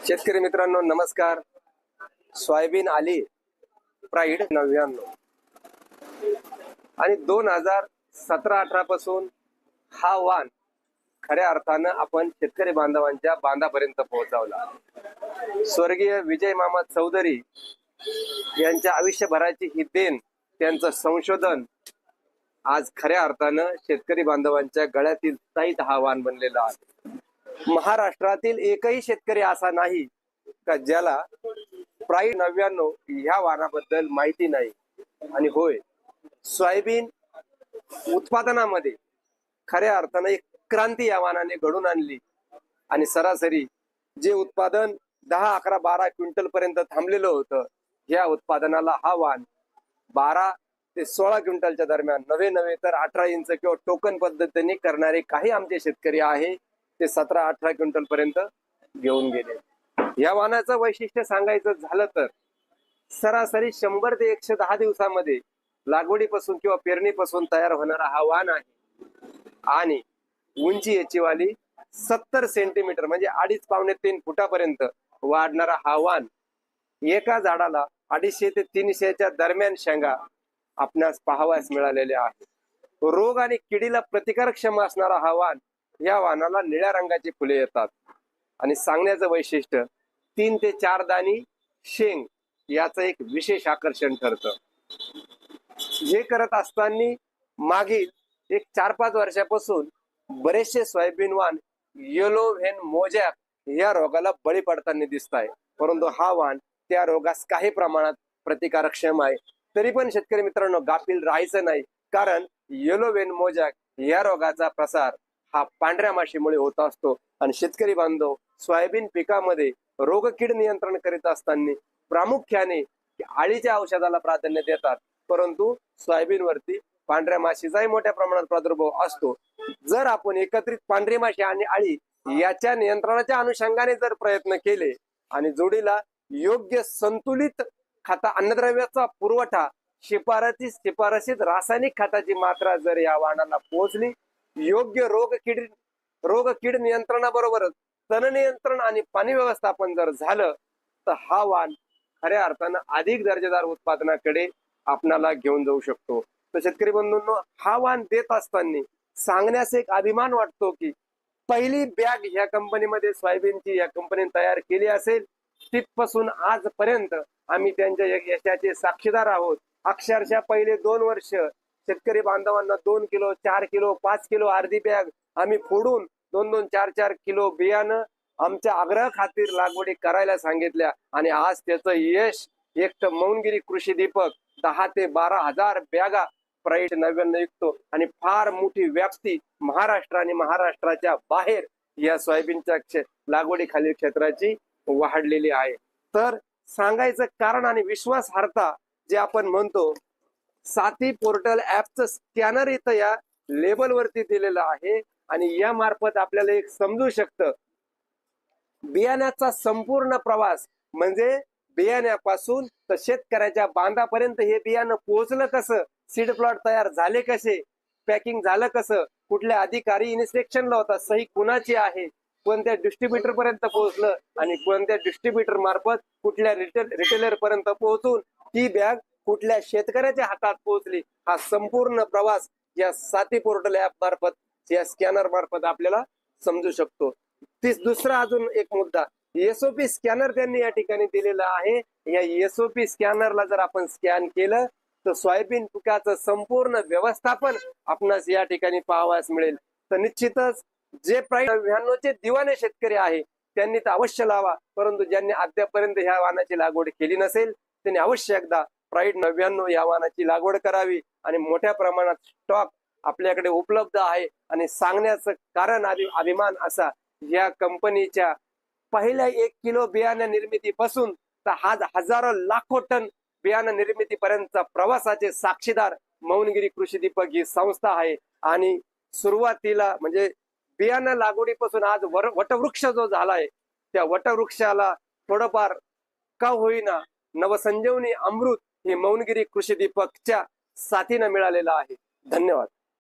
शेतकरी मित्रांनो नमस्कार. सोयाबीन आली प्राईड 99 आणि 2017-18 पासून हा वाण खऱ्या अर्थानं आपण शेतकरी बांधवांच्या बांधापर्यंत पोहोचवला. स्वर्गीय विजय मामा चौधरी यांच्या आयुष्यभराची ही देण, त्यांचं संशोधन आज खऱ्या अर्थानं शेतकरी बांधवांच्या गळ्यातील ताईत हा वाण बनलेला आहे. महाराष्ट्रातील एकही शेतकरी असा नाही का ज्याला प्राईड 99 ह्या वाणाबद्दल माहिती नाही. आणि होय, सोयाबीन उत्पादनामध्ये खऱ्या अर्थानं एक क्रांती या वाणाने घडून आणली आणि सरासरी जे उत्पादन 10, 11, 12 क्विंटल पर्यंत थांबलेलं होतं, ह्या उत्पादनाला हा वाण 12 ते 16 क्विंटलच्या दरम्यान, नवे तर 18 इंच किंवा टोकन पद्धतीने करणारे काही आमचे शेतकरी आहे ते 17-18 क्विंटल पर्यंत घेऊन गेले. या वाणाचं वैशिष्ट्य सांगायचं झालं तर सरासरी 100 ते 110 दिवसामध्ये लागवडीपासून किंवा पेरणीपासून तयार होणारा हा वाण आहे. आणि उंची याची वाली 70 सेंटीमीटर म्हणजे 2.5 पावणे 3 फुटापर्यंत वाढणारा हा वाण. एका झाडाला 250 ते 300च्या दरम्यान शेंगा आपणास पाहावयास मिळालेल्या आहेत. रोग आणि किडीला प्रतिकारक्षम असणारा हा वाण. या वाणाला निळ्या रंगाची फुले येतात आणि सांगण्याचं वैशिष्ट्य 3 ते 4 दाणी शेंग याचं एक विशेष आकर्षण ठरतं. हे करत असताना मागील एक 4-5 वर्षापासून बरेचसे सोयाबीन वाण येलो व्हेन मोजॅक या रोगाला बळी पडताना दिसत आहे. परंतु हा वाण त्या रोगास काही प्रमाणात प्रतिकारक्षम आहे. तरी पण शेतकरी मित्रांनो गाफील राहायचं नाही, कारण येलो व्हेन मोजॅक या रोगाचा प्रसार हा पांढऱ्या माशीमुळे होत असतो. आणि शेतकरी बांधव सोयाबीन पिकामध्ये रोगकीड नियंत्रण करीत असताना प्रामुख्याने आळीच्या औषधाला प्राधान्य देतात, परंतु सोयाबीन वरती पांढऱ्या माशीचाही मोठ्या प्रमाणात प्रादुर्भाव असतो. जर आपण एकत्रित पांढरी माशी आणि आळी याच्या नियंत्रणाच्या अनुषंगाने जर प्रयत्न केले आणि जोडीला योग्य संतुलित अन्नद्रव्याचा पुरवठा, शिफारसीत रासायनिक खताची मात्रा जर या वाणाला पोहोचली, योग्य रोगकीड नियंत्रणाबरोबरच तण नियंत्रण आणि पाणी व्यवस्थापन जर झालं तर हा वाण खऱ्या अर्थानं अधिक दर्जेदार उत्पादनाकडे आपणाला घेऊन जाऊ शकतो. तर शेतकरी बंधूंनो, हा वाण देत असताना सांगण्यास एक अभिमान वाटतो की पहिली बॅग ह्या कंपनीमध्ये सोयाबीनची या कंपनीने तयार केली असेल, तिथपासून आजपर्यंत आम्ही त्यांच्या यशाचे साक्षीदार आहोत. अक्षरशः पहिले 2 वर्ष शेतकरी बांधवांना 2 किलो, 4 किलो, 5 किलो अर्धी बॅग आम्ही फोडून 2-2, 4-4 किलो बियाणं आमच्या आग्रह खातीर लागवडी करायला सांगितल्या. आणि आज त्याचं यश एक तर मौनगिरी कृषी दीपक 10 ते 12 हजार बॅगा प्राईड 99 विकतो आणि फार मोठी व्याप्ती महाराष्ट्र आणि महाराष्ट्राच्या बाहेर या सोयाबीनच्या लागवडीखालील क्षेत्राची वाढलेली आहे. तर सांगायचं कारण आणि विश्वासार्हता जे आपण म्हणतो, साथी पोर्टल ऍपचं स्कॅनर इथं या लेबल वरती दिलेलं आहे आणि या मार्फत आपल्याला एक समजू शकतं बियाण्याचा संपूर्ण प्रवास, म्हणजे बियाण्यापासून तर शेतकऱ्याच्या बांधापर्यंत हे बियाणं पोहोचलं कसं, सीड प्लॉट तयार झाले कसे, पॅकिंग झालं कसं, कुठल्या अधिकारी इन्स्पेक्शनला होता, सही कुणाची आहे, कोणत्या डिस्ट्रीब्युटर पर्यंत पोहोचलं आणि कोणत्या डिस्ट्रीब्युटर मार्फत कुठल्या रिटेलर पर्यंत पोहोचून ती बॅग कुठल्या शेतकऱ्याच्या हातात पोहोचली, हा संपूर्ण प्रवास या साथी पोर्टल ऍप मार्फत, या स्कॅनर मार्फत आपल्याला समजू शकतो. दुसरा अजून एक मुद्दा, एसओपी स्कॅनर त्यांनी या ठिकाणी दिलेला आहे. या एसओपी स्कॅनरला जर आपण स्कॅन केलं तर सोयाबीन पिकाचं संपूर्ण व्यवस्थापन आपणास या ठिकाणी पाहावयास मिळेल. तर निश्चितच जे प्राईड 99चे दिवाने शेतकरी आहे त्यांनी तर अवश्य लावा, परंतु ज्यांनी अद्यापर्यंत ह्या वाणाची लागवड केली नसेल त्यांनी अवश्य एकदा प्राईड 99 या वाणाची लागवड करावी. आणि मोठ्या प्रमाणात स्टॉक आपल्याकडे उपलब्ध आहे. आणि सांगण्याचं कारण अभिमान असा, या कंपनीच्या पहिल्या 1 किलो बियाणं निर्मितीपासून तर हजारो लाखो टन बियाणं निर्मितीपर्यंतचा प्रवासाचे साक्षीदार मौनगिरी कृषी दीपक ही संस्था आहे. आणि सुरुवातीला म्हणजे बियाणं लागवडीपासून आज वटवृक्ष जो झालाय, त्या वटवृक्षाला थोडंफार का होईना नवसंजीवनी अमृत हे मौनगिरी कृषी दीपकच्या साथीनं मिळालेलं आहे. धन्यवाद.